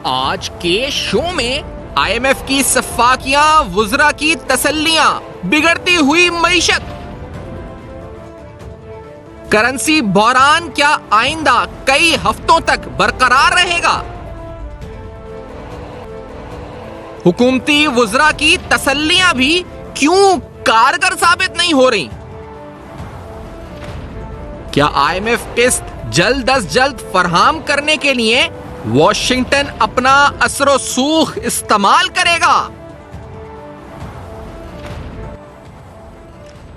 آج کے شو میں آئی ایم ایف کی صفاقیاں، وزراء کی تسلیاں، بگڑتی ہوئی معیشت، کرنسی بحران کیا آئندہ کئی ہفتوں تک برقرار رہے گا؟ حکومتی وزراء کی تسلیاں بھی کیوں کارگر ثابت نہیں ہو رہی؟ کیا آئی ایم ایف قسط جلد از جلد فراہم کرنے کے لیے واشنگٹن اپنا اثر و سوخ استعمال کرے گا؟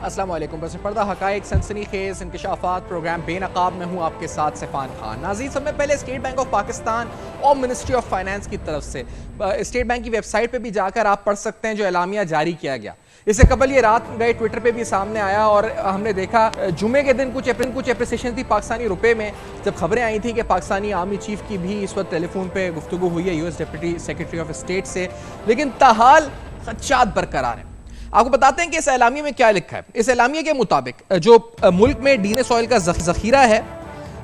السلام علیکم. پس پردہ حقائق، سنسنی خیز انکشافات، پروگرام بے نقاب میں ہوں آپ کے ساتھ سفان خان. ناظرین، سب میں پہلے اسٹیٹ بینک آف پاکستان اور منسٹری آف فائنانس کی طرف سے اسٹیٹ بینک کی ویب سائٹ پہ بھی جا کر آپ پڑھ سکتے ہیں جو اعلامیہ جاری کیا گیا. اس سے قبل یہ رات گئے ٹویٹر پہ بھی سامنے آیا اور ہم نے دیکھا جمعے کے دن کچھ اپریسیشن تھی پاکستانی روپے میں، جب خبریں آئی تھیں کہ پاکستانی آرمی چیف کی بھی اس وقت ٹیلی فون پہ گفتگو ہوئی ہے U S deputy secretary of state سے، لیکن تاحال خدشات برقرار ہیں. آپ کو بتاتے ہیں کہ اس اعلامیہ میں کیا لکھا ہے. اس اعلامیہ کے مطابق جو ملک میں ڈینس آئل کا ذخیرہ ہے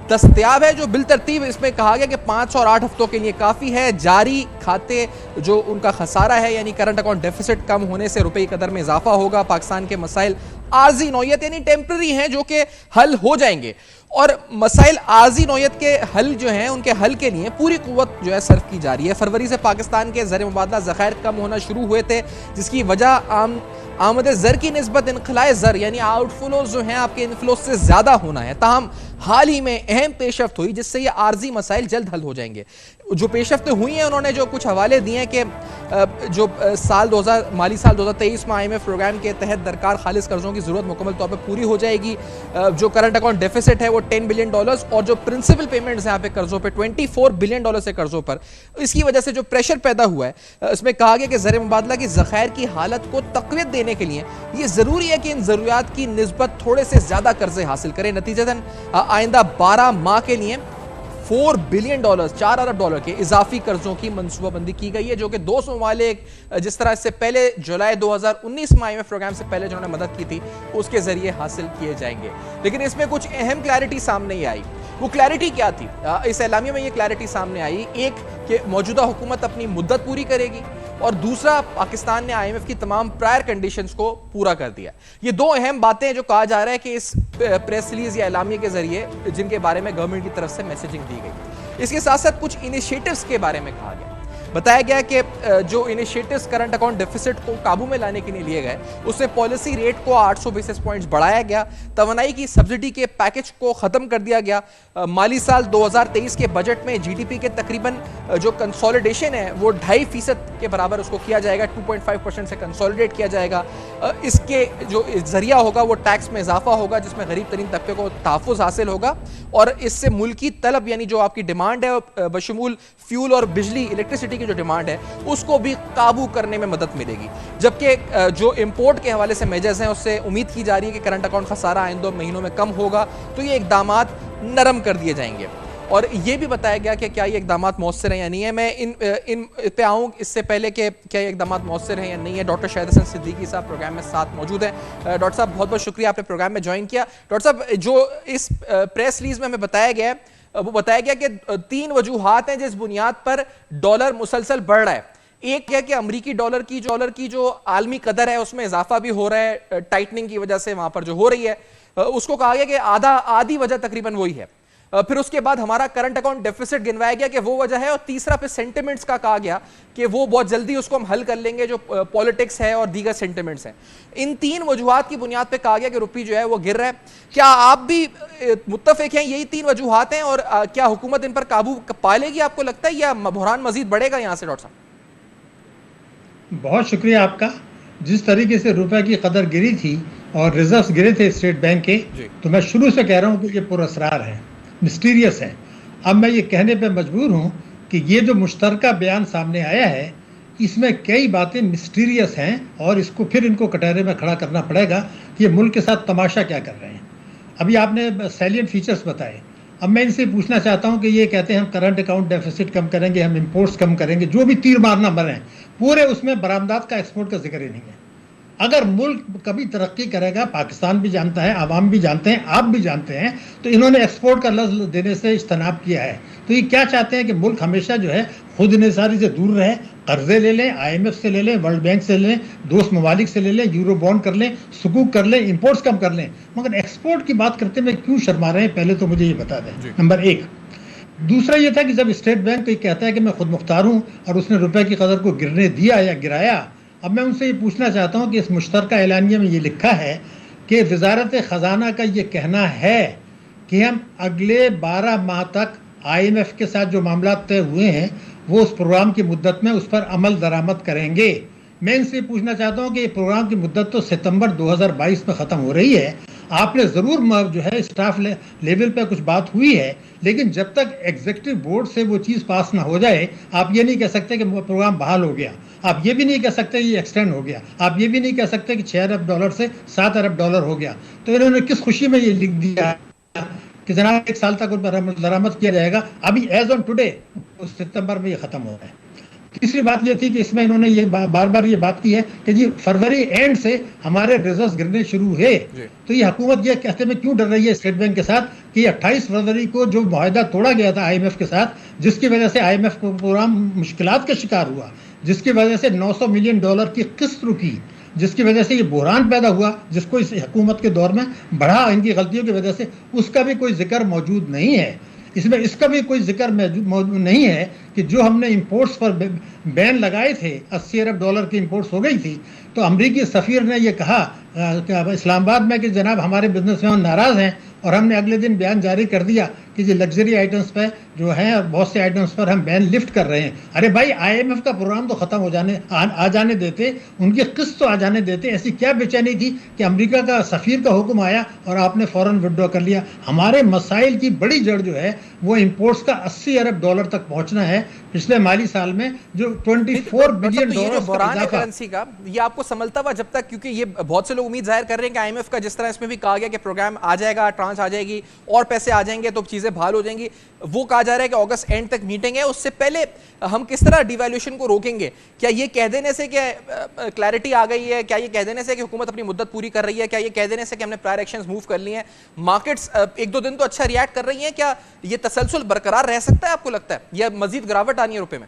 دستیاب ہے، جو بالترتیب اس میں کہا گیا کہ 5 اور 8 ہفتوں کے لیے کافی ہے. جاری کھاتے جو ان کا خسارہ ہے یعنی کرنٹ اکاؤنٹ ڈیفیسٹ کم ہونے سے روپے کی قدر میں اضافہ ہوگا. پاکستان کے مسائل عارضی نوعیت یعنی ٹیمپرری ہیں جو کہ حل ہو جائیں گے، اور مسائل عارضی نوعیت کے حل جو ہیں ان کے حل کے لیے پوری قوت جو ہے صرف کی جا رہی ہے. فروری سے پاکستان کے زر مبادلہ ذخائر کم ہونا شروع ہوئے تھے، جس کی وجہ آمد زر کی نسبت انخلاء زر یعنی آؤٹ فلوز جو ہیں آپ کے انفلوز سے زیادہ ہونا ہے. تاہم حال ہی میں اہم پیشرفت ہوئی جس سے یہ عارضی مسائل جلد حل ہو جائیں گے. جو پیشرفتیں ہوئی ہیں انہوں نے جو کچھ حوالے دیے ہیں کہ جو مالی سال 2023 میں آئی ایم ایف پروگرام کے تحت درکار خالص قرضوں کی ضرورت مکمل طور پر پوری ہو جائے گی. جو کرنٹ اکاؤنٹ ڈیفیسٹ ہے وہ $10 بلین اور جو پرنسپل پیمنٹس ہیں یہاں پہ قرضوں پہ $24 بلین سے قرضوں پر، اس کی وجہ سے جو پریشر پیدا ہوا ہے اس میں کہا گیا کہ زر مبادلہ کی ذخائر کی حالت کو تقویت دینے کے لیے یہ ضروری ہے کہ ان ضروریات کی نسبت تھوڑے سے زیادہ قرضے حاصل کریں. نتیجتاً آئندہ 12 ماہ کے لیے $4 بلین $4 ارب کے اضافی قرضوں کی منصوبہ بندی کی گئی ہے، جو کہ 200 ممالک جس طرح اس سے پہلے جولائی 2019 میں آئی ایم ایف پروگرام سے پہلے جنہوں نے مدد کی تھی اس کے ذریعے حاصل کیے جائیں گے. لیکن اس میں کچھ اہم کلیئرٹی سامنے ہی آئی. وہ کلیئرٹی کیا تھی؟ اس اعلامیہ میں یہ کلیئرٹی سامنے آئی، ایک کہ موجودہ حکومت اپنی مدت پوری کرے گی، اور دوسرا پاکستان نے آئی ایم ایف کی تمام پرائر کنڈیشنز کو پورا کر دیا. یہ دو اہم باتیں جو کہا جا رہا ہے کہ اس پریس ریلیز یا اعلامیہ کے ذریعے جن کے بارے میں گورنمنٹ کی طرف سے میسیجنگ دی گئی. اس کے ساتھ ساتھ کچھ انیشیٹوز کے بارے میں کہا گیا. بتایا گیا کہ جو انیشیٹوز کرنٹ اکاؤنٹ ڈیفیسٹ کو قابو میں لانے کے لیے لیے گئے اس میں پالیسی ریٹ کو 800 بیسس پوائنٹس بڑھایا گیا، توانائی کی سبسڈی کے پیکج کو ختم کر دیا گیا. مالی سال 2023 کے بجٹ میں جی ڈی پی کے تقریباً جو کنسولیڈیشن ہے وہ 2.5% کے برابر اس کو کیا جائے گا، 2.5% سے کنسولیڈیٹ کیا جائے گا. اس کے جو ذریعہ ہوگا وہ ٹیکس میں اضافہ ہوگا جس میں غریب ترین طبقے کو تحفظ حاصل ہوگا، اور اس سے ملکی طلب یعنی جو آپ کی ڈیمانڈ ہے بشمول فیول اور بجلی الیکٹریسٹی کی جو ڈیمانڈ ہے اس کو بھی قابو کرنے میں مدد ملے گی. جبکہ جو امپورٹ کے حوالے سے میجرز ہیں اس سے امید کی جا رہی ہے کہ کرنٹ اکاؤنٹ خسارہ آئندہ مہینوں میں کم ہوگا، تو یہ اقدامات نرم کر دیے جائیں گے. اور یہ بھی بتایا گیا کہ کیا یہ اقدامات مؤثر ہیں یا نہیں ہے. میں ان پہ آؤں اس سے پہلے کہ کیا یہ اقدامات مؤثر ہیں یا نہیں ہے. ڈاکٹر شاہد حسن صدیقی صاحب پروگرام میں ساتھ موجود ہیں. ڈاکٹر صاحب بہت بہت شکریہ آپ نے پروگرام میں جوائن کیا. ڈاکٹر صاحب، جو اس پریس ریلیز میں ہمیں بتایا گیا ہے وہ بتایا گیا کہ 3 وجوہات ہیں جس بنیاد پر ڈالر مسلسل بڑھ رہا ہے. ایک ہے کہ امریکی ڈالر کی جو عالمی قدر ہے اس میں اضافہ بھی ہو رہا ہے ٹائٹننگ کی وجہ سے وہاں پر جو ہو رہی ہے، اس کو کہا گیا کہ آدھی وجہ تقریباً وہی ہے. پھر اس کے بعد ہمارا کرنٹ اکاؤنٹ ڈیفیسٹ گنوایا گیا کہ وہ وجہ ہے، اور تیسرا پھر سینٹیمنٹس کا کہا گیا کہ وہ بہت جلدی اس کو ہم حل کر لیں گے جو پولیٹکس ہے اور دیگر سینٹیمنٹس ہیں. ان 3 وجوہات کی بنیاد پہ کہا گیا کہ روپی جو ہے وہ گر رہا ہے. کیا آپ بھی متفق ہیں یہی 3 وجوہات ہیں، اور کیا حکومت ان پر قابو پا لے گی آپ کو لگتا ہے، یا بحران مزید بڑھے گا یہاں سے؟ ڈاکٹر صاحب بہت شکریہ آپ کا. جس طریقے سے روپے کی قدر گری تھی اور ریزروز گرے تھے اسٹیٹ بینک کے، تو میں شروع سے کہہ رہا ہوں کہ یہ پر اسرار ہے، مسٹیریس ہے. اب میں یہ کہنے پہ مجبور ہوں کہ یہ جو مشترکہ بیان سامنے آیا ہے اس میں کئی باتیں مسٹیریس ہیں، اور اس کو پھر ان کو کٹہرے میں کھڑا کرنا پڑے گا کہ یہ ملک کے ساتھ تماشا کیا کر رہے ہیں. ابھی آپ نے سیلینٹ فیچرز بتائے. اب میں ان سے پوچھنا چاہتا ہوں کہ یہ کہتے ہیں ہم کرنٹ اکاؤنٹ ڈیفیسٹ کم کریں گے، ہم امپورٹس کم کریں گے، جو بھی تیر مارنا مریں، پورے اس میں برآمدات کا ایکسپورٹ کا ذکر ہی نہیں ہے. اگر ملک کبھی ترقی کرے گا، پاکستان بھی جانتا ہے، عوام بھی جانتے ہیں، آپ بھی جانتے ہیں، تو انہوں نے ایکسپورٹ کا لفظ دینے سے اجتناب کیا ہے. تو یہ کیا چاہتے ہیں کہ ملک ہمیشہ جو ہے خود انحصاری سے دور رہے, قرضے لے لیں, IMF سے لے لیں, ورلڈ بینک سے لے لیں, دوست ممالک سے لے لیں, یورو بانڈ کر لیں, سکوک کر لیں, امپورٹس کم کر لیں, مگر ایکسپورٹ کی بات کرتے میں کیوں شرما رہے ہیں, پہلے تو مجھے یہ بتا دیں. نمبر ایک. دوسرا یہ تھا کہ جب اسٹیٹ بینک کوئی کہتا ہے کہ میں خود مختار ہوں اور اس نے روپے کی قدر کو گرنے دیا یا گرایا, اب میں ان سے یہ پوچھنا چاہتا ہوں کہ اس مشترکہ اعلانیہ میں یہ لکھا ہے کہ وزارت خزانہ کا یہ کہنا ہے کہ ہم اگلے 12 ماہ تک IMF کے ساتھ جو معاملات طے ہوئے ہیں وہ اس پروگرام کی مدت میں اس پر عمل درآمد کریں گے. میں ان سے پوچھنا چاہتا ہوں کہ یہ پروگرام کی مدت تو ستمبر 2022 میں ختم ہو رہی ہے. آپ نے ضرور جو ہے اسٹاف لیول پہ کچھ بات ہوئی ہے, لیکن جب تک ایگزیکٹو بورڈ سے وہ چیز پاس نہ ہو جائے آپ یہ نہیں کہہ سکتے کہ وہ پروگرام بحال ہو گیا. آپ یہ بھی نہیں کہہ سکتے کہ یہ ایکسٹینڈ ہو گیا. آپ یہ بھی نہیں کہہ سکتے کہ $6 ارب سے $7 ارب ہو گیا. تو انہوں نے کس خوشی میں یہ لکھ دیا کہ جناب 1 سال تک ان پر درآمد کیا جائے گا. ابھی ایز آن ٹوڈے ستمبر میں یہ ختم ہو رہا ہے. تیسری بات یہ تھی کہ اس میں انہوں نے یہ بار بار یہ بات کی ہے کہ جی فروری اینڈ سے ہمارے ریزروز گرنے شروع ہے. تو یہ حکومت یہ کہتے میں کیوں ڈر رہی ہے اسٹیٹ بینک کے ساتھ کہ یہ 28 فروری کو جو معاہدہ توڑا گیا تھا IMF کے ساتھ, جس کی وجہ سے IMF کو پروگرام مشکلات کا شکار ہوا, جس کی وجہ سے $900 ملین کی قسط رکی, جس کی وجہ سے یہ بحران پیدا ہوا جس کو اس حکومت کے دور میں بڑھا ان کی غلطیوں کی وجہ سے, اس کا بھی کوئی ذکر موجود نہیں ہے. اس کا بھی کوئی ذکر موجود نہیں ہے کہ جو ہم نے امپورٹس پر بین لگائے تھے, $80 ارب کی امپورٹس ہو گئی تھی, تو امریکی سفیر نے یہ کہا اسلام آباد میں کہ جناب ہمارے بزنس مین ناراض ہیں, اور ہم نے اگلے دن بیان جاری کر دیا کہ یہ لگژری آئٹمس پہ جو ہیں اور بہت سے آئٹمس پر ہم بین لفٹ کر رہے ہیں. ارے بھائی IMF کا پروگرام تو ختم ہو آ جانے دیتے, ان کی قسط تو آ جانے دیتے. ایسی کیا بے چینی تھی کہ امریکہ کا سفیر کا حکم آیا اور آپ نے فوراً وڈرا کر لیا. ہمارے مسائل کی بڑی جڑ جو ہے وہ امپورٹس کا $80 ارب تک پہنچنا ہے پچھلے مالی سال میں, جو $24 بلین کرنسی کا یہ آپ کو سنبھلتا ہوا جب تک, کیونکہ یہ بہت سے لوگ امید ظاہر کر رہے ہیں کہ IMF کا جس طرح اس میں بھی کہا گیا کہ پروگرام آ جائے گا, ٹرانچ آ جائے گی اور پیسے آ جائیں گے تو چیزیں بحال ہو جائیں گی, وہ کہا جا رہا ہے کہ اگست اینڈ تک میٹنگ ہے, اس سے پہلے ہم کس طرح ڈیویلیوشن کو روکیں گے؟ کیا یہ کہہ دینے سے کہ کلیئرٹی آ گئی ہے, کیا یہ کہہ دینے سے کہ حکومت اپنی مدت پوری کر رہی ہے, کیا یہ کہہ دینے سے کہ ہم نے پرائر ایکشنز موو کر لی ہیں, مارکیٹس 1-2 دن تو اچھا ریئیکٹ کر رہی ہیں, کیا یہ تسلسل برقرار رہ سکتا ہے آپ کو لگتا ہے, یا مزید گراوٹ آنی ہے روپے میں؟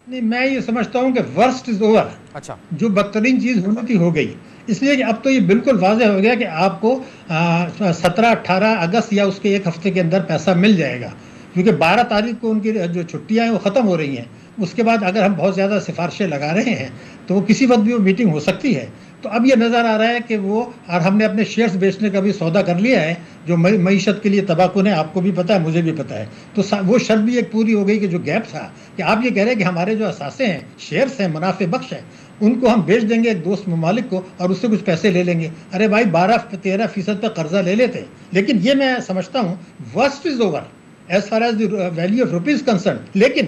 نہیں, میں یہ سمجھتا ہوں کہ ورسٹ از اوور. اچھا, جو بدترین چیز ہونے کی ہو گئی, اس لیے کہ اب تو یہ بالکل واضح ہو گیا کہ آپ کو 17-18 اگست یا اس کے ایک ہفتے کے اندر پیسہ مل جائے گا, کیونکہ 12 تاریخ کو ان کی جو چھٹیاں ہیں وہ ختم ہو رہی ہیں. اس کے بعد اگر ہم بہت زیادہ سفارشیں لگا رہے ہیں تو وہ کسی وقت بھی وہ میٹنگ ہو سکتی ہے. تو اب یہ نظر آ رہا ہے کہ وہ, اور ہم نے اپنے شیئرز بیچنے کا بھی سودا کر لیا ہے جو معیشت کے لیے تباہ کن ہے, آپ کو بھی پتہ ہے مجھے بھی پتہ ہے. تو وہ شرط بھی ایک پوری ہو گئی کہ جو گیپ تھا کہ آپ یہ کہہ رہے ہیں کہ ہمارے جو اثاثے ہیں, شیئرز ہیں, منافع بخش ہیں, ان کو ہم بیچ دیں گے ایک دوست ممالک کو اور اس سے کچھ پیسے لے لیں گے. ارے بھائی 12-13% پہ قرضہ لے لیتے. لیکن یہ میں سمجھتا ہوں worst is over as far as the value of rupees concern. لیکن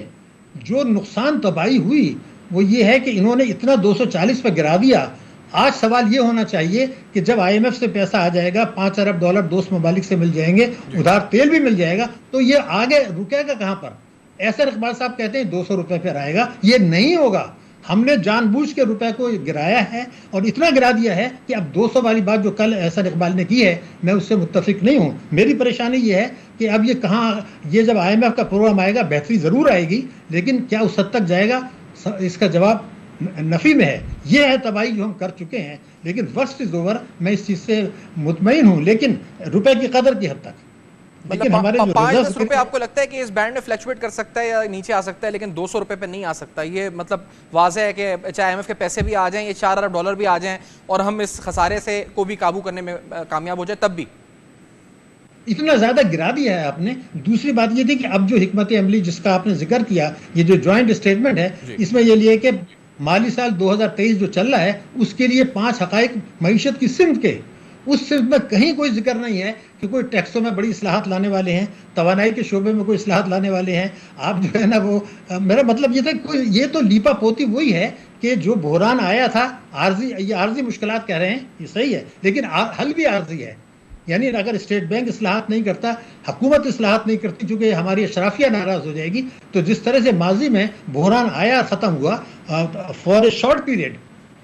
جو نقصان تباہی ہوئی وہ یہ ہے کہ انہوں نے اتنا 240 پہ گرا دیا. آج سوال یہ ہونا چاہیے کہ جب IMF سے پیسہ آ جائے گا, $5 ارب دوست ممالک سے مل جائیں گے, ادھار تیل بھی مل جائے گا, تو یہ آگے رکے گا کہاں پر؟ ایسر اقبال صاحب کہتے ہیں 200 روپے پہ آئے گا. یہ نہیں ہوگا. ہم نے جان بوجھ کے روپے کو گرایا ہے اور اتنا گرا دیا ہے کہ اب 200 والی بات جو کل ایسر اقبال نے کی ہے میں اس سے متفق نہیں ہوں. میری پریشانی یہ ہے کہ اب یہ کہاں, یہ جب IMF کا پروگرام آئے گا بہتری ضرور آئے گی, لیکن کیا اس حد تک جائے گا؟ اس کا جواب نفی میں ہے. یہ ہے تباہی جو ہم کر چکے ہیں, لیکن ورسٹ از اوور, میں اس چیز سے مطمئن ہوں, لیکن روپے کی قدر کی حد تک. لیکن ہمارے جو 5-10 روپے آپ کو لگتا ہے کہ اس بینڈ میں فلیکچویٹ کر سکتا ہے یا نیچے آ سکتا ہے, لیکن 200 روپے پہ نہیں آ سکتا. یہ مطلب واضح ہے کہ چاہے IMF کے پیسے بھی آ جائیں, یہ $4 ارب بھی آ جائیں اور ہم اس خسارے سے کو بھی قابو کرنے میں کامیاب ہو جائے, تب بھی اتنا زیادہ گرا دیا ہے آپ نے. دوسری بات یہ تھی کہ اب جو حکمت عملی جس کا آپ نے ذکر کیا, یہ جو جوائنٹ اسٹیٹمنٹ ہے, اس میں یہ لیے کہ مالی سال 2023 جو چل رہا ہے اس کے لیے 5 حقائق معیشت کی صنف کے, اس صنف میں کہیں کوئی ذکر نہیں ہے کہ کوئی ٹیکسوں میں بڑی اصلاحات لانے والے ہیں, توانائی کے شعبے میں کوئی اصلاحات لانے والے ہیں. آپ جو ہے نا وہ, میرا مطلب یہ تھا یہ تو لیپا پوتی وہی ہے کہ جو بحران آیا تھا عارضی, یہ عارضی مشکلات کہہ رہے ہیں, یہ صحیح ہے, لیکن حل بھی عارضی ہے. یعنی اگر اسٹیٹ بینک اصلاحات نہیں کرتا, حکومت اصلاحات نہیں کرتی, چونکہ ہماری اشرافیہ ناراض ہو جائے گی, تو جس طرح سے ماضی میں بحران آیا ختم ہوا فار اے شارٹ پیریڈ,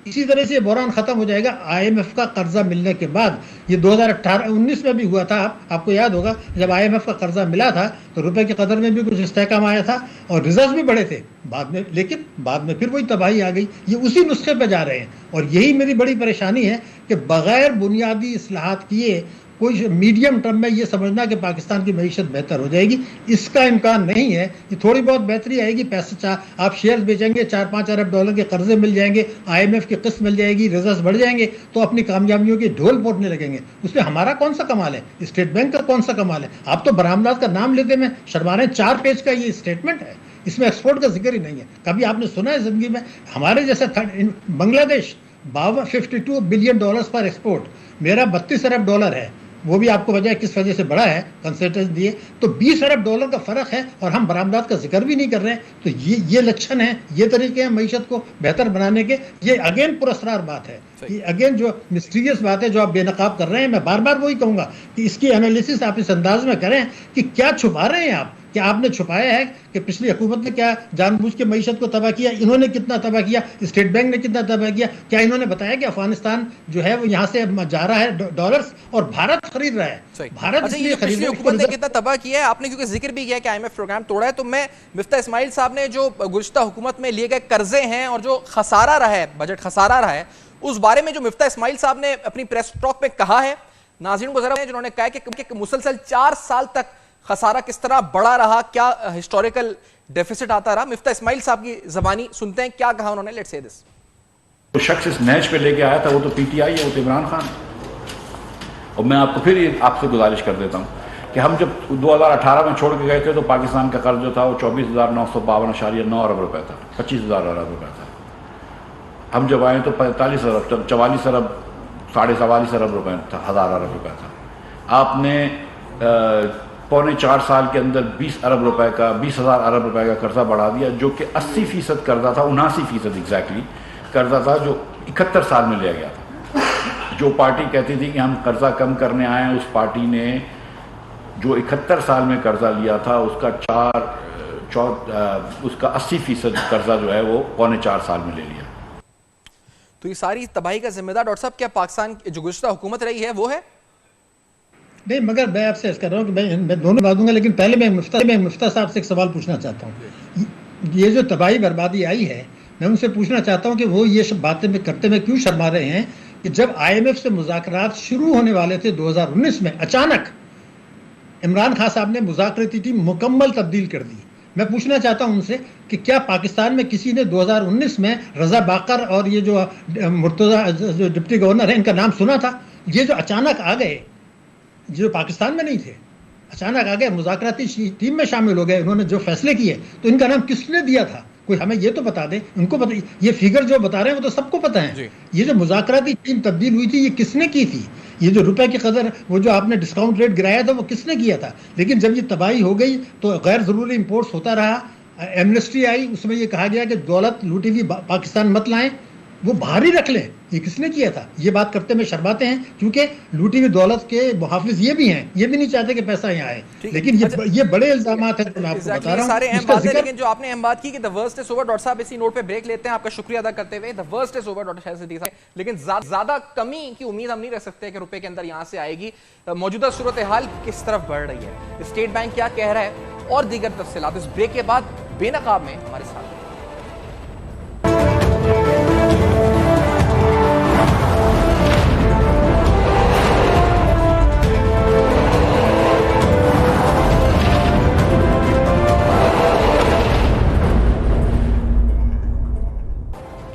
اسی طرح سے یہ بحران ختم ہو جائے گا IMF کا قرضہ ملنے کے بعد. یہ 2018-19 میں بھی ہوا تھا. آپ کو یاد ہوگا جب IMF کا قرضہ ملا تھا تو روپے کی قدر میں بھی کچھ استحکام آیا تھا اور ریزرو بھی بڑے تھے بعد میں, لیکن بعد میں پھر وہی تباہی آ گئی. یہ اسی نسخے پہ جا رہے ہیں اور یہی میری بڑی پریشانی ہے کہ بغیر بنیادی اصلاحات کیے کوئی میڈیم ٹرم میں یہ سمجھنا کہ پاکستان کی معیشت بہتر ہو جائے گی, اس کا امکان نہیں ہے. یہ تھوڑی بہت بہتری آئے گی, پیسے آپ شیئرز بیچیں گے, $4-5 ارب کے قرضے مل جائیں گے, IMF کی قسط مل جائے گی, ریزروز بڑھ جائیں گے تو اپنی کامیابیوں کی ڈھول پھوڑنے لگیں گے. اس میں ہمارا کون سا کمال ہے, اسٹیٹ بینک کا کون سا کمال ہے؟ آپ تو برآمدات کا نام لیتے میں شرما رہے ہیں. 4 پیج کا یہ اسٹیٹمنٹ ہے, اس میں ایکسپورٹ کا ذکر ہی نہیں ہے. کبھی آپ نے سنا ہے زندگی میں ہمارے جیسا بنگلہ دیش $52 بلین پر ایکسپورٹ, میرا $32 ارب ہے, وہ بھی آپ کو وجہ کس وجہ سے بڑا ہے کنسلٹنٹ دیے تو $20 ارب کا فرق ہے اور ہم برآمدات کا ذکر بھی نہیں کر رہے ہیں. تو یہ لچھن ہے, یہ طریقے ہیں معیشت کو بہتر بنانے کے. یہ اگین پراسرار بات ہے, یہ اگین جو مسٹیریس بات ہے جو آپ بے نقاب کر رہے ہیں. میں بار بار وہی کہوں گا کہ اس کی انالیسس آپ اس انداز میں کریں کہ کیا چھپا رہے ہیں آپ. کیا آپ نے چھپایا ہے کہ پچھلی حکومت نے کیا جان بوجھ کے معیشت کو تباہ کیا, انہوں نے کتنا تباہ کیا, اسٹیٹ بینک نے کتنا تباہ کیا؟ کیا انہوں نے بتایا کہ افغانستان جو ہے وہ یہاں سے جا رہا ہے ڈالرز اور بھارت خرید رہا ہے؟ بھارت اس لیے پچھلی حکومت نے کتنا تباہ کیا ہے, آپ نے کیونکہ ذکر بھی کیا کہ IMF پروگرام توڑا ہے, تو میں مفتاح اسماعیل صاحب نے جو گزشتہ حکومت میں لیے گئے قرضے ہیں اور جو خسارہ رہا ہے, بجٹ خسارہ رہا ہے, اس بارے میں جو مفتاح اسماعیل صاحب نے اپنی پریس ٹاک میں کہا ہے ناظرین کو ذرا, جنہوں نے کہا کہ مسلسل 4 سال تک خسارہ کس طرح بڑا رہا, کیا ہسٹوریکل ڈیفیسٹ آتا رہا. مفتاح اسماعیل صاحب کی زبانی سنتے ہیں کیا کہا انہوں نے. لیٹس سی دس. جو شخص اس نیچ پہ لے کے آیا تھا وہ تو PTI ہے, وہ تو عمران خان. اور میں آپ کو پھر آپ سے گزارش کر دیتا ہوں کہ ہم جب 2018 میں چھوڑ کے گئے تھے تو پاکستان کا قرض جو تھا وہ 24,952.9 ارب روپے تھا, 25,000 ارب روپے تھا. ہم جب آئے تو 45 ارب 44 ارب 44.5 ارب روپے تھا, 1000 ارب روپے تھا. آپ نے 3.25 سال کے اندر 20 ارب روپے کا 20,000 ارب روپے کا قرضہ بڑھا دیا, جو کہ 80% قرضہ تھا, 79% ایگزیکٹلی قرضہ تھا جو 71 سال میں لیا گیا تھا. جو پارٹی کہتی تھی کہ ہم قرضہ کم کرنے آئے ہیں, اس پارٹی نے جو 71 سال میں قرضہ لیا تھا اس کا 80% قرضہ جو ہے وہ 3.25 سال میں لے لیا. تو یہ ساری تباہی کا ذمہ دار ڈاکٹر صاحب کیا پاکستان جو گزشتہ حکومت رہی ہے وہ ہے؟ نہیں, مگر میں آپ سے عرض کر رہا ہوں کہ میں دونوں بات دوں گا, لیکن پہلے میں مفتاح صاحب سے ایک سوال پوچھنا چاہتا ہوں. یہ جو تباہی بربادی آئی ہے, میں ان سے پوچھنا چاہتا ہوں کہ وہ یہ باتیں کرتے میں کیوں شرما رہے ہیں کہ جب IMF سے مذاکرات شروع ہونے والے تھے 2019 میں, اچانک عمران خان صاحب نے مذاکراتی ٹیم مکمل تبدیل کر دی. میں پوچھنا چاہتا ہوں ان سے کہ کیا پاکستان میں کسی نے 2019 میں رضا باقر اور یہ جو مرتضی جو ڈپٹی گورنر ہیں ان کا نام سنا تھا؟ یہ جو اچانک آ گئے, جو پاکستان میں نہیں تھے, اچانک آ گئے, مذاکراتی ٹیم میں شامل ہو گئے, انہوں نے جو فیصلے کیے, تو ان کا نام کس نے دیا تھا؟ کوئی ہمیں یہ تو بتا دیں. ان کو پتہ, یہ فگر جو بتا رہے ہیں وہ تو سب کو پتہ ہے. یہ جو مذاکراتی ٹیم تبدیل ہوئی تھی یہ کس نے کی تھی؟ یہ جو روپے کی قدر وہ جو آپ نے ڈسکاؤنٹ ریٹ گرایا تھا وہ کس نے کیا تھا؟ لیکن جب یہ تباہی ہو گئی تو غیر ضروری امپورٹس ہوتا رہا, ایمنسٹی آئی, اس میں یہ کہا گیا کہ دولت لوٹی ہوئی پاکستان مت لائیں, وہ باہر ہی رکھ لیں. یہ کس نے کیا تھا؟ یہ بات کرتے میں شرماتے ہیں کیونکہ لوٹی ہوئی دولت کے محافظ یہ بھی ہیں, یہ بھی نہیں چاہتے کہ پیسہ یہاں آئے. لیکن یہ بڑے الزامات ہیں, میں آپ کو بتا رہا ہوں. سارے اہم بات ہے, لیکن جو آپ نے اہم بات کی کہ the worst is over. Doctor صاحب اسی نوٹ پہ بریک لیتے ہیں, آپ کا شکریہ ادا کرتے ہوئے. the worst is over doctor Shahid Siddiqui sahab, لیکن زیادہ کمی کی امید ہم نہیں رکھ سکتے کہ روپے کے اندر یہاں سے آئے گی. موجودہ صورتحال کس طرف بڑھ رہی ہے, اسٹیٹ بینک کیا کہہ رہا ہے, اور دیگر تفصیلات اس بریک کے بعد بے نقاب میں ہمارے ساتھ.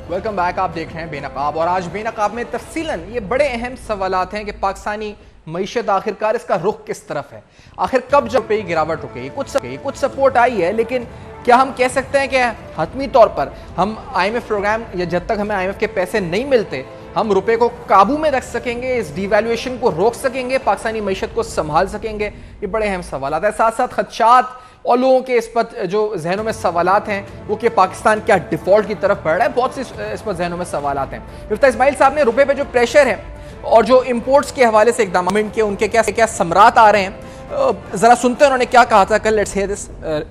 ویلکم بیک, آپ دیکھ رہے ہیں بے نقاب, اور آج بے نقاب میں تفصیلاً یہ بڑے اہم سوالات ہیں کہ پاکستانی معیشت آخرکار اس کا رخ کس طرف ہے, آخر کب جب پہ گراوٹ رکے گی. کچھ سپورٹ آئی ہے, لیکن کیا ہم کہہ سکتے ہیں کہ حتمی طور پر ہم IMF پروگرام یا جب تک ہمیں IMF کے پیسے نہیں ملتے ہم روپے کو قابو میں رکھ سکیں گے, اس ڈی ویلیویشن کو روک سکیں گے, پاکستانی معیشت کو سنبھال سکیں گے؟ یہ بڑے اہم سوالات ہیں. ساتھ ساتھ خدشات اور لوگوں کے اس پر جو ذہنوں میں سوالات ہیں وہ کہ پاکستان کیا ڈیفالٹ کی طرف بڑھ رہا ہے, بہت سے اس پر ذہنوں میں سوالات ہیں. مفتاح اسماعیل صاحب نے روپے پہ جو پریشر ہے اور جو امپورٹس کے حوالے سے اقدامات کے ان کے کیا ثمرات آ رہے ہیں, ذرا سنتے ہیں انہوں نے کیا کہا تھا کل. لیٹس ہیئر دس,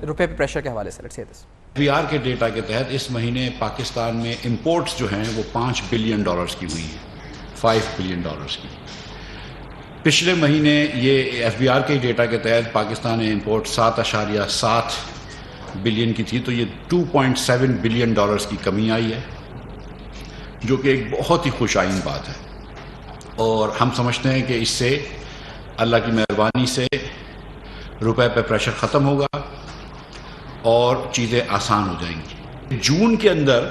روپے پہ پریشر کے حوالے سے. Let's hair this. FBR کے ڈیٹا کے تحت اس مہینے پاکستان میں امپورٹس جو ہیں وہ $5 بلین کی ہوئی ہیں، $5 بلین کی۔ پچھلے مہینے یہ FBR کے ڈیٹا کے تحت پاکستان نے امپورٹ 7.7 بلین کی تھی، تو یہ $2.7 بلین کی کمی آئی ہے، جو کہ ایک بہت ہی خوش آئین بات ہے، اور ہم سمجھتے ہیں کہ اس سے اللہ کی مہربانی سے روپے پہ پریشر ختم ہوگا اور چیزیں آسان ہو جائیں گی۔ جون کے اندر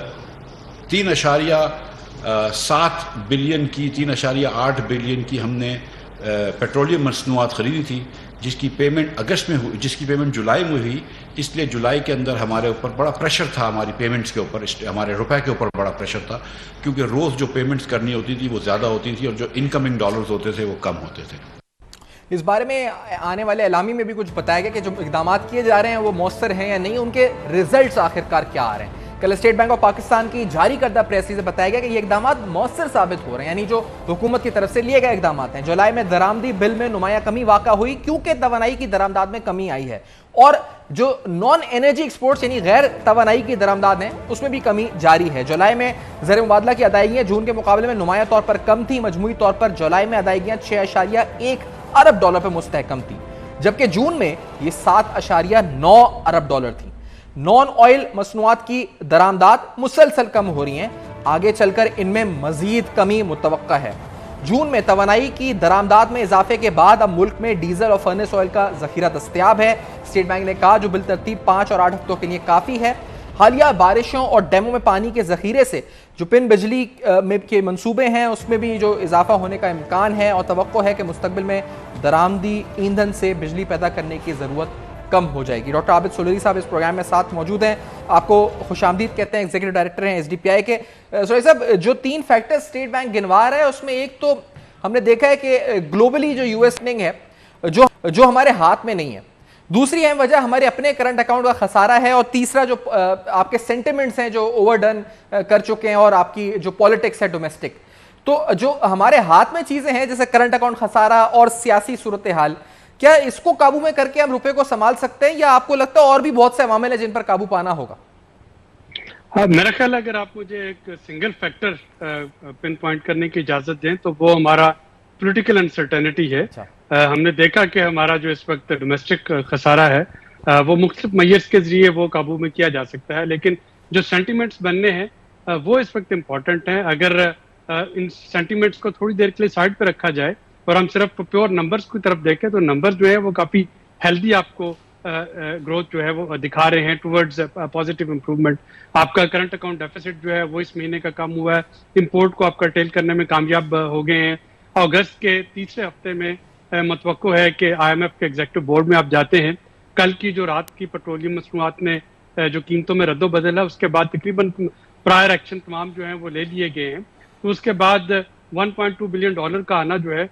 3.7 بلین کی 3.8 بلین کی ہم نے پیٹرولیم مصنوعات خریدی تھی، جس کی پیمنٹ اگست میں ہوئی، جس کی پیمنٹ جولائی میں ہوئی، اس لیے جولائی کے اندر ہمارے اوپر بڑا پریشر تھا، ہماری پیمنٹس کے اوپر، ہمارے روپے کے اوپر بڑا پریشر تھا، کیونکہ روز جو پیمنٹس کرنی ہوتی تھی وہ زیادہ ہوتی تھی اور جو انکمنگ ڈالرز ہوتے تھے وہ کم ہوتے تھے۔ اس بارے میں آنے والے اعلامی میں بھی کچھ بتایا گیا کہ جو اقدامات کیے جا رہے ہیں وہ مؤثر ہیں یا نہیں، ان کے ریزلٹس آخرکار کیا آ رہے ہیں۔ کل اسٹیٹ بینک آف پاکستان کی جاری کردہ پریس سے بتایا گیا کہ یہ اقدامات مؤثر ثابت ہو رہے ہیں، یعنی جو حکومت کی طرف سے لیے گئے اقدامات ہیں۔ جولائی میں درآمدی بل میں نمایاں کمی واقع ہوئی کیونکہ توانائی کی درآمدات میں کمی آئی ہے، اور جو نان انرجی ایکسپورٹس یعنی غیر توانائی کی درآمدات ہیں اس میں بھی کمی جاری ہے۔ جولائی میں زر مبادلہ کی ادائیگیاں جون کے مقابلے میں نمایاں طور پر کم تھیں، مجموعی طور پر جولائی میں ادائیگیاں $6.1 ارب پہ مستحکم تھی، جبکہ جون میں یہ $7.9 ارب تھی۔ نان آئل مصنوعات کی درآمدات مسلسل کم ہو رہی ہیں، آگے چل کر ان میں مزید کمی متوقع ہے۔ جون میں توانائی کی درآمدات میں اضافے کے بعد اب ملک میں ڈیزل اور فرنس آئل کا ذخیرہ دستیاب ہے۔ اسٹیٹ بینک نے کہا جو بالترتیب 5 اور 8 ہفتوں کے لیے کافی ہے۔ حالیہ بارشوں اور ڈیموں میں پانی کے ذخیرے سے جو پن بجلی کے منصوبے ہیں اس میں بھی جو اضافہ ہونے کا امکان ہے، اور توقع ہے کہ مستقبل میں درآمدی ایندھن سے بجلی پیدا کرنے کی ضرورت کم ہو جائے گی۔ ڈاکٹر عابد سولری صاحب اس پروگرام میں ساتھ موجود ہیں، آپ کو خوش آمدید کہتے ہیں، ایگزیکٹو ڈائریکٹر ہیں SDPI کے۔ سولری صاحب، جو 3 فیکٹر اسٹیٹ بینک گنوا رہا ہے اس میں ایک تو ہم نے دیکھا ہے کہ گلوبلی جو US ہے جو ہمارے ہاتھ میں نہیں ہے، دوسری اہم وجہ ہمارے اپنے کرنٹ اکاؤنٹ کا خسارہ ہے، اور تیسرا جو آپ کے سینٹیمنٹس ہیں جو اوور ڈن کر چکے ہیں، اور آپ کی جو پولیٹکس ہے ڈومیسٹک، تو جو ہمارے ہاتھ میں چیزیں ہیں جیسے کرنٹ اکاؤنٹ خسارہ اور سیاسی صورتحال، کیا اس کو قابو میں کر کے ہم روپے کو سنبھال سکتے ہیں، یا آپ کو لگتا ہے اور بھی بہت سے عوامل ہیں جن پر قابو پانا ہوگا؟ میرا خیال ہے اگر آپ مجھے ایک سنگل فیکٹر پن پوائنٹ کرنے کی اجازت دیں تو وہ ہمارا پولیٹیکل انسرٹینٹی ہے۔ ہم نے دیکھا کہ ہمارا جو اس وقت ڈومیسٹک خسارہ ہے وہ مختلف میئرز کے ذریعے وہ قابو میں کیا جا سکتا ہے، لیکن جو سینٹیمنٹس بننے ہیں وہ اس وقت امپورٹنٹ ہیں۔ اگر ان سینٹیمنٹس کو تھوڑی دیر کے لیے سائڈ پہ رکھا جائے اور ہم صرف پیور نمبرز کی طرف دیکھیں تو نمبرز جو ہے وہ کافی ہیلدی آپ کو گروتھ جو ہے وہ دکھا رہے ہیں ٹورڈز پازیٹیو امپروومنٹ۔ آپ کا کرنٹ اکاؤنٹ ڈیفیسٹ جو ہے وہ اس مہینے کا کم ہوا ہے، امپورٹ کو آپ کرٹیل کرنے میں کامیاب ہو گئے ہیں۔ اگست کے تیسرے ہفتے میں متوقع ہے کہ IMF کے ایگزیکٹو بورڈ میں آپ جاتے ہیں، کل کی جو رات کی پیٹرولیم مصنوعات میں جو قیمتوں میں رد و بدل ہے اس کے بعد تقریباً پرائر ایکشن تمام جو ہیں وہ لے لیے گئے ہیں، تو اس کے بعد $1.2 بلین کا آنا جو ہے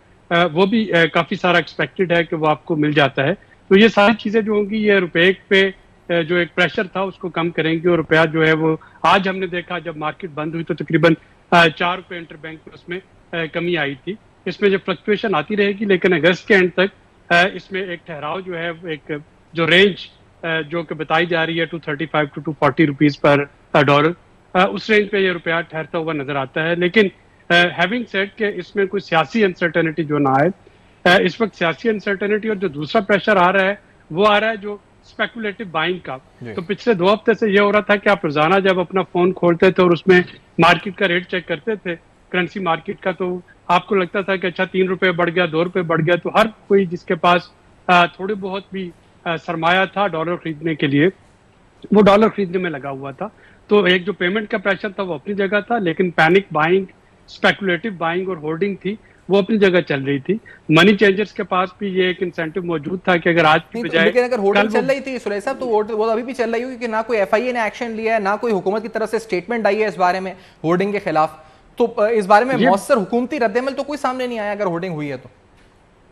وہ بھی کافی سارا ایکسپیکٹڈ ہے کہ وہ آپ کو مل جاتا ہے۔ تو یہ ساری چیزیں جو ہوں گی یہ روپے پہ جو ایک پریشر تھا اس کو کم کریں گی، اور روپیہ جو ہے وہ آج ہم نے دیکھا جب مارکیٹ بند ہوئی تو تقریباً $4 انٹر بینک میں اس میں کمی آئی تھی۔ اس میں جو فلکچویشن آتی رہے گی، لیکن اگست کے اینڈ تک اس میں ایک ٹھہراؤ جو ہے ایک جو رینج جو کہ بتائی جا رہی ہے 235 to 240 روپیز پر ڈالر، اس رینج پہ یہ روپیہ ٹھہرتا ہوا نظر آتا ہے۔ لیکن ہیونگ سیڈ کہ اس میں کوئی سیاسی انسرٹینٹی جو نہ آئے، اس وقت سیاسی انسرٹینٹی اور جو دوسرا پریشر آ رہا ہے وہ آ رہا ہے جو اسپیکولیٹو بائنگ کا۔ تو پچھلے 2 ہفتے سے یہ ہو رہا تھا کہ آپ روزانہ جب اپنا فون کھولتے تھے اور اس میں مارکیٹ کا ریٹ چیک کرتے تھے کرنسی مارکیٹ کا، تو آپ کو لگتا تھا کہ اچھا $3 بڑھ گیا، $2 بڑھ گیا، تو ہر کوئی جس کے پاس تھوڑے بہت بھی سرمایہ تھا ڈالر خریدنے کے لیے وہ ڈالر خریدنے میں لگا ہوا تھا۔ تو ایک جو پیمنٹ کا پریشر تھا وہ اپنی جگہ تھا، لیکن پینک بائنگ، اسپیکولیٹو بائنگ اور ہولڈنگ تھی وہ اپنی جگہ چل رہی تھی۔ منی چینجرز کے پاس بھی یہ ایک انسینٹیو موجود تھا کہ اگر آج کی بجائے، لیکن اگر ہولڈنگ چل رہی تھی سلیح صاحب تو وہ ابھی بھی چل رہی ہوگی، کہ نہ کوئی FIA نے ایکشن لیا ہے، نہ کوئی حکومت کی طرف سے اسٹیٹمنٹ آئی ہے اس بارے میں ہولڈنگ کے خلاف، تو اس بارے میں مؤثر حکومتی رد عمل تو کوئی سامنے نہیں آیا اگر ہولڈنگ ہوئی ہے تو۔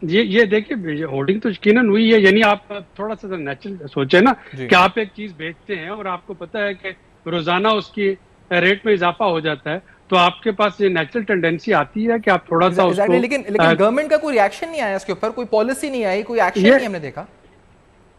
یہ دیکھیں ہولڈنگ تو یقیناً ہوئی ہے، یعنی آپ تھوڑا سا نیچرل سوچیں نا کہ آپ ایک چیز بیچتے ہیں اور آپ کو پتہ ہے کہ روزانہ اس کی ریٹ میں اضافہ ہو جاتا ہے، تو آپ کے پاس یہ نیچرل ٹینڈنسی آتی ہے کہ آپ تھوڑا سا اس کو، لیکن گورنمنٹ کا کوئی ریاکشن نہیں آیا اس کے اوپر، کوئی پالیسی نہیں آئی، کوئی ایکشن نہیں ہم نے دیکھا۔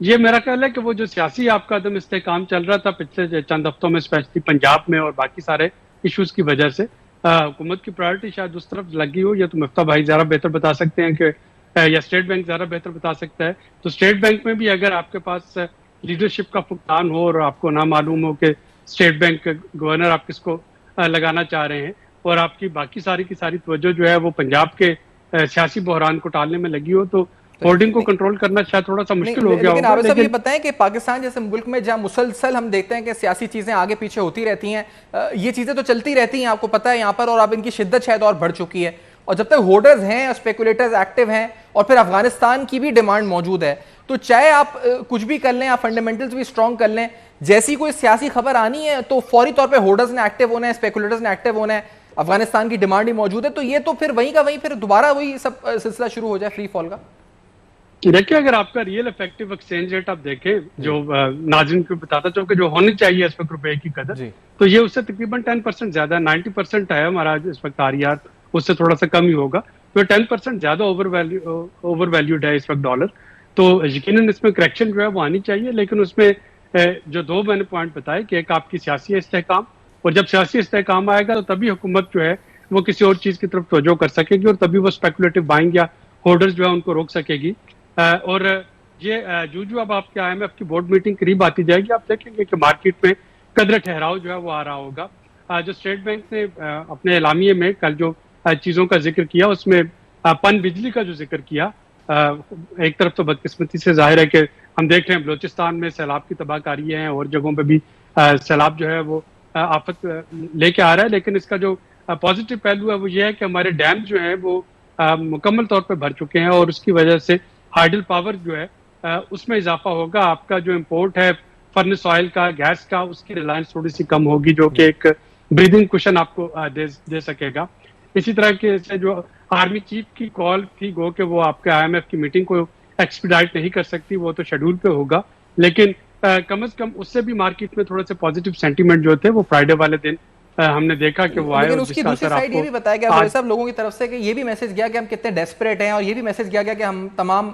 یہ میرا خیال ہے کہ وہ جو سیاسی آپ کا عدم استحکام چل رہا تھا پچھلے چند ہفتوں میں اسپیشلی پنجاب میں اور باقی سارے ایشوز کی وجہ سے حکومت کی پرائرٹی شاید اس طرف لگی ہو، یا تو مفتہ بھائی زیادہ بہتر بتا سکتے ہیں کہ یا اسٹیٹ بینک زیادہ بہتر بتا سکتا ہے. تو اسٹیٹ بینک میں بھی اگر آپ کے پاس لیڈرشپ کا فقدان ہو اور آپ کو نہ معلوم ہو کہ اسٹیٹ بینک گورنر آپ کس کو لگانا چاہ رہے ہیں، اور آپ کی باقی ساری کی ساری توجہ جو ہے وہ پنجاب کے سیاسی بحران کو ٹالنے میں لگی ہو، تو ہولڈنگ کو کنٹرول کرنا شاید تھوڑا سا مشکل ہو گیا ہوگا. لیکن عابد صاحب یہ بتائیں کہ پاکستان جیسے ملک میں جہاں مسلسل ہم دیکھتے ہیں کہ سیاسی چیزیں آگے پیچھے ہوتی رہتی ہیں، یہ چیزیں تو چلتی رہتی ہیں، آپ کو پتہ ہے یہاں پر، اور اب ان کی شدت شاید اور بڑھ چکی ہے، اور جب تک ہولڈرز ہیں، اسپیکولیٹرز ایکٹیو ہیں، اور پھر افغانستان کی بھی ڈیمانڈ موجود ہے، تو چاہے آپ کچھ بھی کر لیں، آپ فنڈامنٹلز بھی اسٹرانگ کر لیں، جیسی کوئی سیاسی خبر آنی ہے تو فوری طور پہ ہولڈرز نے ایکٹیو ہونا ہے، اسپیکولیٹرز نے ایکٹیو ہونا ہے، افغانستان کی ڈیمانڈ ہی موجود ہے، تو یہ تو پھر وہیں کا وہیں پھر دوبارہ وہی سب سلسلہ شروع ہو جائے فری فال کا. دیکھیں اگر آپ کا ریئل افیکٹو ایکسچینج ریٹ آپ دیکھیں جو ناظرین کو بتاتا چاہوں کہ جو ہونی چاہیے اس وقت روپے کی قدر، تو یہ اس سے تقریباً 10% زیادہ 90% ہے ہمارا اس وقت آریات، اس سے تھوڑا سا کم ہی ہوگا، تو 10% زیادہ اوور ویلیوڈ ہے اس وقت ڈالر. تو یقیناً اس میں کریکشن جو ہے وہ آنی چاہیے، لیکن اس میں جو دو میں نے پوائنٹ بتائے کہ ایک آپ کی سیاسی استحکام، اور جب سیاسی استحکام آئے گا تو تبھی حکومت جو ہے وہ کسی اور چیز کی طرف توجہ کر سکے گی، اور تبھی وہ اسپیکولیٹو بائنگ یا ہولڈرز جو ہے ان کو روک سکے گی. اور یہ جو اب آپ کے IMF کی بورڈ میٹنگ قریب آتی جائے گی، آپ دیکھیں گے کہ مارکیٹ میں قدر ٹھہراؤ جو ہے وہ آ رہا ہوگا. جو اسٹیٹ بینک نے اپنے اعلامیے میں کل جو چیزوں کا ذکر کیا، اس میں پن بجلی کا جو ذکر کیا، ایک طرف تو بدقسمتی سے ظاہر ہے کہ ہم دیکھ رہے ہیں بلوچستان میں سیلاب کی تباہ کاری ہیں، اور جگہوں پہ بھی سیلاب جو ہے وہ آفت لے کے آ رہا ہے، لیکن اس کا جو پازیٹیو پہلو ہے وہ یہ ہے کہ ہمارے ڈیم جو ہیں وہ مکمل طور پہ بھر چکے ہیں، اور اس کی وجہ سے ہائیڈل پاور جو ہے اس میں اضافہ ہوگا. آپ کا جو امپورٹ ہے فرنس آئل کا، گیس کا، اس کی ریلائنس تھوڑی سی کم ہوگی، جو کہ ایک بریدنگ کوشن آپ کو دے سکے گا. اسی طرح کے جو آرمی چیف کی کال تھی گو کہ وہ آپ کے IMF کی میٹنگ کو ایکسپیڈائٹ نہیں کر سکتی، وہ تو شیڈول پہ ہوگا، لیکن کم از کم اس سے بھی مارکیٹ میں تھوڑے سے پازیٹیو سینٹیمنٹ جو تھے وہ فرائیڈے والے دن ہم نے دیکھا کہ وہ آئے. لیکن اس کی دوسری سائڈ یہ بھی بتایا گیا سب لوگوں کی طرف سے کہ یہ بھی میسج گیا کہ ہم کتنے ڈیسپریٹ ہیں، اور یہ بھی میسج گیا کہ ہم تمام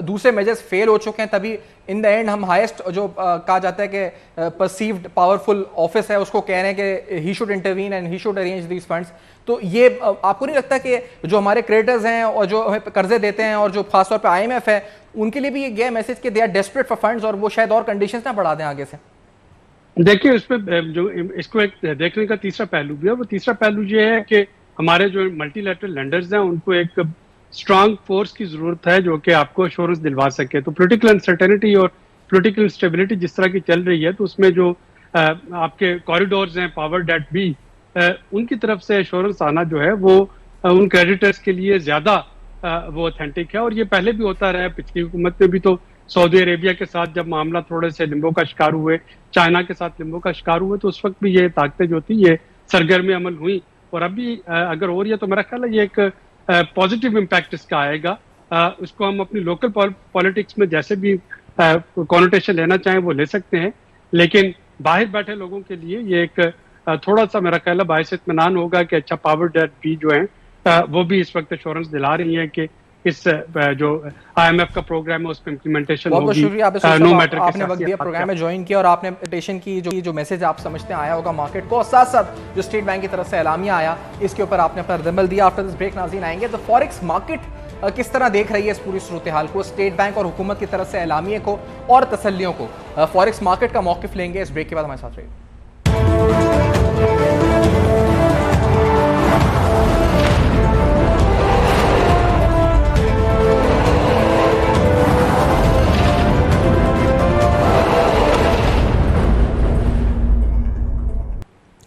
دوسرے میجرز فیل ہو چکے ہیں، تبھی ان دا اینڈ ہم ہائیسٹ جو کہا جاتا ہے کہ پرسیوڈ پاورفل آفس ہے اس کو کہہ رہے ہیں کہ he should intervene and he should arrange these funds. تو یہ آپ کو نہیں لگتا کہ جو ہمارے کریڈٹرز ہیں اور جو ہمیں قرضے دیتے ہیں، اور جو خاص طور پہ IMF ہے، ان کے لیے بھی یہ گیا میسج کہ they are desperate for funds, اور وہ شاید اور کنڈیشنز نہ بڑھا دیں آگے سے؟ دیکھیں اس پہ جو اس کو ایک دیکھنے کا تیسرا پہلو بھی ہے، وہ تیسرا پہلو یہ ہے کہ ہمارے جو ملٹی لیٹرل لینڈرز ہیں ان کو ایک اسٹرانگ فورس کی ضرورت ہے جو کہ آپ کو ایشورنس دلوا سکے. تو پولیٹیکل انسرٹینٹی اور پولیٹیکل اسٹیبلٹی جس طرح کی چل رہی ہے، تو اس میں جو آپ کے کوریڈورز ہیں پاور ڈیٹ بھی، ان کی طرف سے ایشورنس آنا جو ہے وہ ان کریڈیٹرز کے لیے زیادہ وہ اوتھینٹک ہے. اور یہ پہلے بھی ہوتا رہا ہے، پچھلی حکومت میں بھی تو سعودی عربیہ کے ساتھ جب معاملہ تھوڑے سے لمبو کا شکار ہوئے، چائنا کے ساتھ لمبو کا شکار ہوئے، تو اس وقت بھی یہ طاقتیں جو تھی یہ سرگرم عمل ہوئی. اور اب بھی اگر ہو رہی ہے تو میرا خیال ہے یہ ایک پازیٹیو امپیکٹ اس کا آئے گا. اس کو ہم اپنی لوکل پالیٹکس میں جیسے بھی کونوٹیشن لینا چاہیں وہ لے سکتے ہیں، لیکن باہر بیٹھے لوگوں کے لیے یہ ایک تھوڑا سا میرا خیال ہے باعث اطمینان ہوگا کہ اچھا پاور ڈیٹ بھی جو ہیں وہ بھی اس وقت ایشورنس دلا رہی ہیں کہ اس جو IMF کا پروگرام ہے اس پہ امپلیمنٹیشن ہوگی. بہت شکریہ آپ نے وقت دیا، پروگرام میں جوائن کیا، اور آپ نے امپلیمنٹیشن کی جو میسج آپ سمجھتے ہیں آیا ہوگا مارکیٹ کو، ساتھ ساتھ جو اسٹیٹ بینک کی طرف سے اعلامیہ آیا اس کے اوپر آپ نے اپنا رد عمل دیا. آفٹر دس بریک ناظرین آئیں گے تو فوریکس مارکیٹ کس طرح دیکھ رہی ہے اس پوری صورتحال کو، اسٹیٹ بینک اور حکومت کی طرف سے اعلامیے کو اور تسلیوں کو. فوریکس مارکیٹ کا موقف لیں گے اس بریک کے بعد. ہمارے ساتھ رہیے.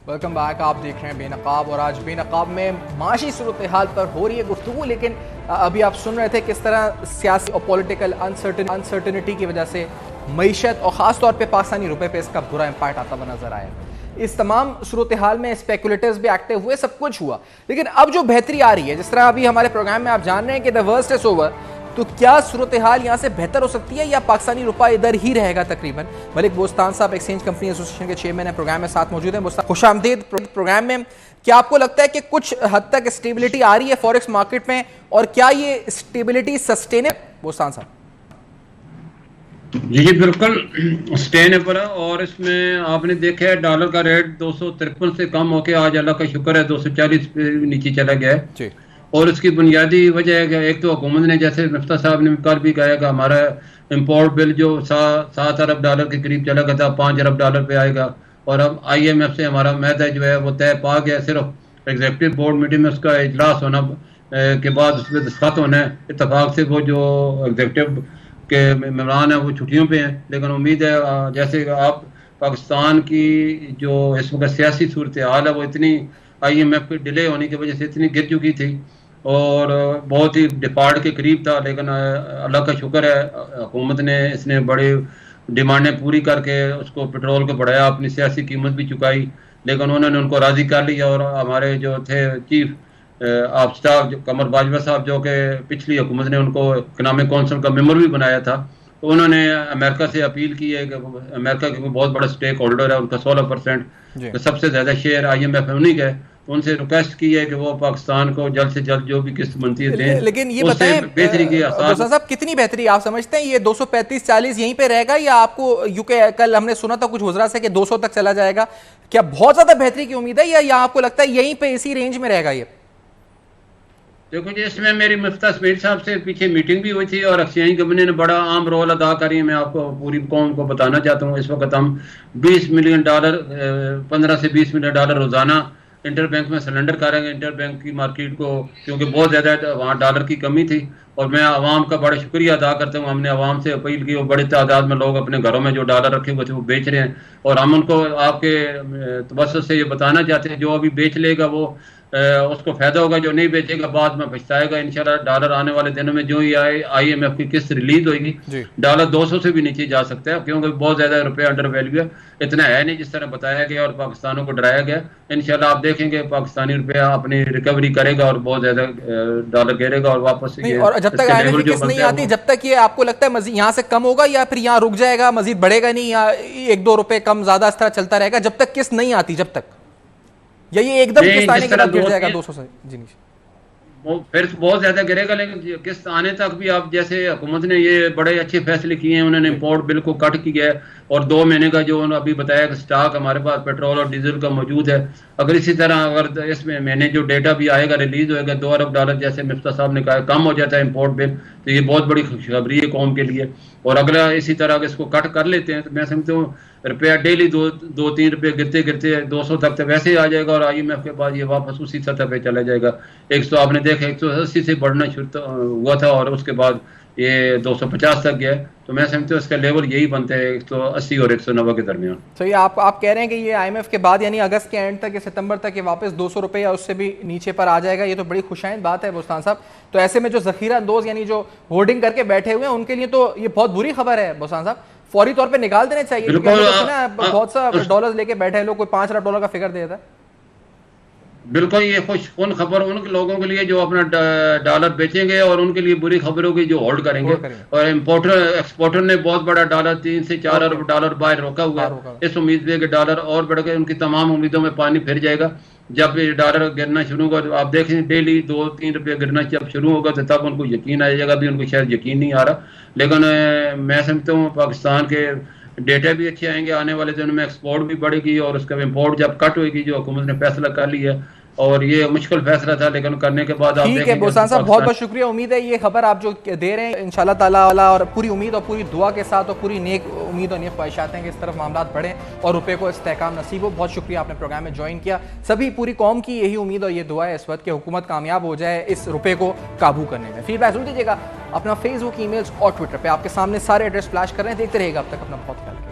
Welcome back. آپ دیکھ رہے ہیں بے نقاب، اور آج بے نقاب میں معاشی صورتحال پر ہو رہی ہے گفتگو، لیکن ابھی آپ سن رہے تھے کس طرح سیاسی اور پولیٹیکل انسرٹنٹی کی وجہ سے معیشت اور خاص طور پہ پاکستانی روپے پہ اس کا برا امپیکٹ آتا ہوا نظر آیا. اس تمام صورتحال میں اسپیکولیٹرز بھی ایکٹیو ہوئے، سب کچھ ہوا، لیکن اب جو بہتری آ رہی ہے، جس طرح ابھی ہمارے پروگرام میں آپ جان رہے ہیں کہ دا ورسٹ از اوور، تو کیا صورتحال یہاں سے بہتر ہو سکتی ہے یا پاکستانی روپیہ ادھر ہی رہے گا تقریباً؟ ملک بوستان صاحب ایکسچینج کمپنی ایسوسیشن کے چیئرمین ہیں، پروگرام میں ساتھ موجود ہیں. خوش آمدید پروگرام میں. کیا آپ کو لگتا ہے کہ کچھ حد تک اسٹیبلٹی آ رہی ہے فوریکس مارکیٹ میں، اور کیا یہ اسٹیبلٹی سسٹینیبل؟ بوستان صاحب جی جی بالکل سسٹینیبل ہے، اور اس میں آپ نے دیکھا ہے ڈالر کا ریٹ 253 سے کم ہو کے آج اللہ کا شکر ہے 240 پہ نیچے چلا گیا ہے. اور اس کی بنیادی وجہ ہے کہ ایک تو حکومت نے، جیسے مفتہ صاحب نے کل بھی کہا کہ ہمارا امپورٹ بل جو 7 ارب ڈالر کے قریب چلا گیا تھا 5 ارب ڈالر پہ آئے گا، اور اب IMF سے ہمارا معاہدہ جو ہے وہ طے پا گیا. صرف ایگزیکٹو بورڈ میٹنگ میں اس کا اجلاس ہونا کے بعد اس پہ دستخط ہونا ہے. اتفاق سے وہ جو ایگزیکٹو کے ممبران ہیں وہ چھٹیوں پہ ہیں، لیکن امید ہے جیسے آپ پاکستان کی جو اس وقت سیاسی صورتحال ہے وہ اتنی IMF کے ڈیلے ہونے کی وجہ سے اتنی گر چکی تھی اور بہت ہی ڈیفالٹ کے قریب تھا، لیکن اللہ کا شکر ہے حکومت نے اس نے بڑی ڈیمانڈیں پوری کر کے اس کو پیٹرول کو بڑھایا، اپنی سیاسی قیمت بھی چکائی، لیکن انہوں نے ان کو راضی کر لیا. اور ہمارے جو تھے chief of staff Qamar Bajwa صاحب، جو کہ پچھلی حکومت نے ان کو اکنامک کونسل کا ممبر بھی بنایا تھا، تو انہوں نے امریکہ سے اپیل کی ہے کہ امریکہ کے بہت بڑا سٹیک ہولڈر ہے، ان کا 16% سب سے زیادہ شیئر IMF انہیں کا ہے، تو ان سے ریکویسٹ کی ہے کہ وہ پاکستان کو جلد سے جلد جو بھی قسط بنتی ہے دیں. لیکن یہ بتائیں بہتری کی آسان صاحب کتنی بہتری آپ سمجھتے ہیں؟ یہ 235-40 یہیں پہ رہے گا یا آپ کو UK کل ہم نے سنا تھا کچھ وزراء سے کہ 200 تک چلا جائے گا؟ کیا بہت زیادہ بہتری کی امید ہے یا آپ کو لگتا ہے یہیں پہ اسی رینج میں رہے گا یہ؟ دیکھو جی، اس میں میری مفتہ اسماعیل صاحب سے پیچھے میٹنگ بھی ہوئی تھی اور ایکسچینج کمپنی نے بڑا اہم رول ادا کری ہے. میں آپ کو پوری قوم کو بتانا چاہتا ہوں، اس وقت ہم $20 ملین 15 سے 20 ملین ڈالر روزانہ انٹر بینک میں سلنڈر کریں گے انٹر بینک کی مارکیٹ کو، کیونکہ بہت زیادہ وہاں ڈالر کی کمی تھی. اور میں عوام کا بڑا شکریہ ادا کرتا ہوں، ہم نے عوام سے اپیل کی اور بڑی تعداد میں لوگ اپنے گھروں میں جو ڈالر رکھے ہوئے تھے وہ بیچ رہے ہیں، اور ہم ان کو آپ کے توسط سے یہ بتانا چاہتے ہیں جو ابھی بیچ لے گا وہ اس کو فائدہ ہوگا، جو نہیں بیچے گا بعد میں پچھتائے گا. انشاءاللہ ڈالر آنے والے دنوں میں جو ہی IMF کی قسط ریلیز ہوئے گی ڈالر 200 سے بھی نیچے جا سکتا ہے، کیونکہ بہت زیادہ روپے انڈر ویلیو ہے، اتنا ہے نہیں جس طرح بتایا گیا اور پاکستانوں کو ڈرایا گیا. انشاءاللہ آپ دیکھیں گے پاکستانی روپیہ اپنی ریکوری کرے گا اور بہت زیادہ ڈالر گرے گا اور واپس. اور جب تک IMF کی قسط نہیں آتی، جب تک یہ آپ کو لگتا ہے مزید یہاں سے کم ہوگا یا پھر یہاں رک جائے گا، مزید بڑھے گا نہیں، یا 1-2 روپے کم زیادہ اس طرح چلتا رہے گا جب تک قسط نہیں آتی؟ جب تک یا یہ ایک دم قسط آنے کے بعد گر جائے گا 200 سے؟ جی پھر بہت زیادہ گرے گا، لیکن قسط آنے تک بھی آپ جیسے حکومت نے یہ بڑے اچھے فیصلے کیے ہیں. انہوں نے امپورٹ بل کو کٹ کیا ہے اور 2 مہینے کا جو انہوں نے ابھی بتایا کہ سٹاک ہمارے پاس پیٹرول اور ڈیزل کا موجود ہے. اگر اسی طرح اگر اس میں مہینے جو ڈیٹا بھی آئے گا ریلیز ہوئے گا 2 ارب ڈالر جیسے مفتہ صاحب نے کہا کم ہو جاتا ہے امپورٹ بل، تو یہ بہت بڑی خوشخبری ہے قوم کے لیے. اور اگر اسی طرح اس کو کٹ کر لیتے ہیں تو میں سمجھتا ہوں روپیہ ڈیلی 2-3 روپے گرتے گرتے 200 تک تو ویسے ہی آ جائے گا، اور IMF کے بعد یہ واپس اسی سطح پہ چلا جائے گا. 100 آپ نے دیکھا 180 سے بڑھنا شروع ہوا تھا اور اس کے بعد یہ 250 تک گیا. تو میں سمجھتا ہوں اس کا لیول یہی بنتا ہے 180 اور 190 کے درمیان. صحیح، آپ کہہ رہے ہیں کہ یہ IMF کے بعد یعنی اگست کے اینڈ تک یا ستمبر تک یہ واپس 200 روپے یا اس سے بھی نیچے پر آ جائے گا. یہ تو بڑی خوشائند بات ہے بوستان صاحب. تو ایسے میں جو ذخیرہ اندوز یعنی جو ہولڈنگ کر کے بیٹھے ہوئے ہیں ان کے لیے تو یہ بہت بری خبر ہے بوستان صاحب. فوری طور پہ نکال دینے چاہیے. بہت سا ڈالر لے کے بیٹھے ہیں لوگ، کوئی 5 ارب ڈالر کا فگر دیتا ہے. بالکل یہ خوش کن خبر ان لوگوں کے لیے جو اپنا ڈالر بیچیں گے، اور ان کے لیے بری خبر ہوگی جو ہولڈ کریں گے. اور ایکسپورٹر نے بہت بڑا ڈالر 3 سے 4 ارب ڈالر باہر روکا ہوا ہے. اس امید پہ کہ ڈالر اور بڑھ گئے، ان کی تمام امیدوں میں پانی پھر جائے گا. جب یہ ڈالر گرنا شروع ہوگا تو آپ دیکھیں ڈیلی 2-3 روپے گرنا جب شروع ہوگا تو تب ان کو یقین آ جائے گا. بھی ان کو شاید یقین نہیں آ رہا، لیکن میں سمجھتا ہوں پاکستان کے ڈیٹا بھی اچھے آئیں گے آنے والے دنوں میں. ایکسپورٹ بھی بڑھے گی اور اس کا امپورٹ جب کٹ ہوئے گی جو حکومت نے فیصلہ کر لیا، اور یہ مشکل فیصلہ تھا لیکن کرنے کے بعد آپ ٹھیک ہے. بوستان صاحب بہت بہت شکریہ. امید ہے یہ خبر آپ جو دے رہے ہیں انشاءاللہ تعالیٰ اور پوری امید اور پوری دعا کے ساتھ اور پوری نیک امید اور نیک خواہشات ہیں کہ اس طرف معاملات بڑھیں اور روپے کو استحکام نصیب ہو. بہت شکریہ آپ نے پروگرام میں جوائن کیا. سبھی پوری قوم کی یہی امید اور یہ دعا ہے اس وقت کہ حکومت کامیاب ہو جائے اس روپے کو قابو کرنے میں. فیڈ بیک ضرور دیجیے گا. اپنا فیس بک، ای میلز اور ٹویٹر پہ آپ کے سامنے سارے ایڈریس فلیش کر رہے ہیں. دیکھتے رہیے گا. اب تک اپنا بہت خیال رکھیں.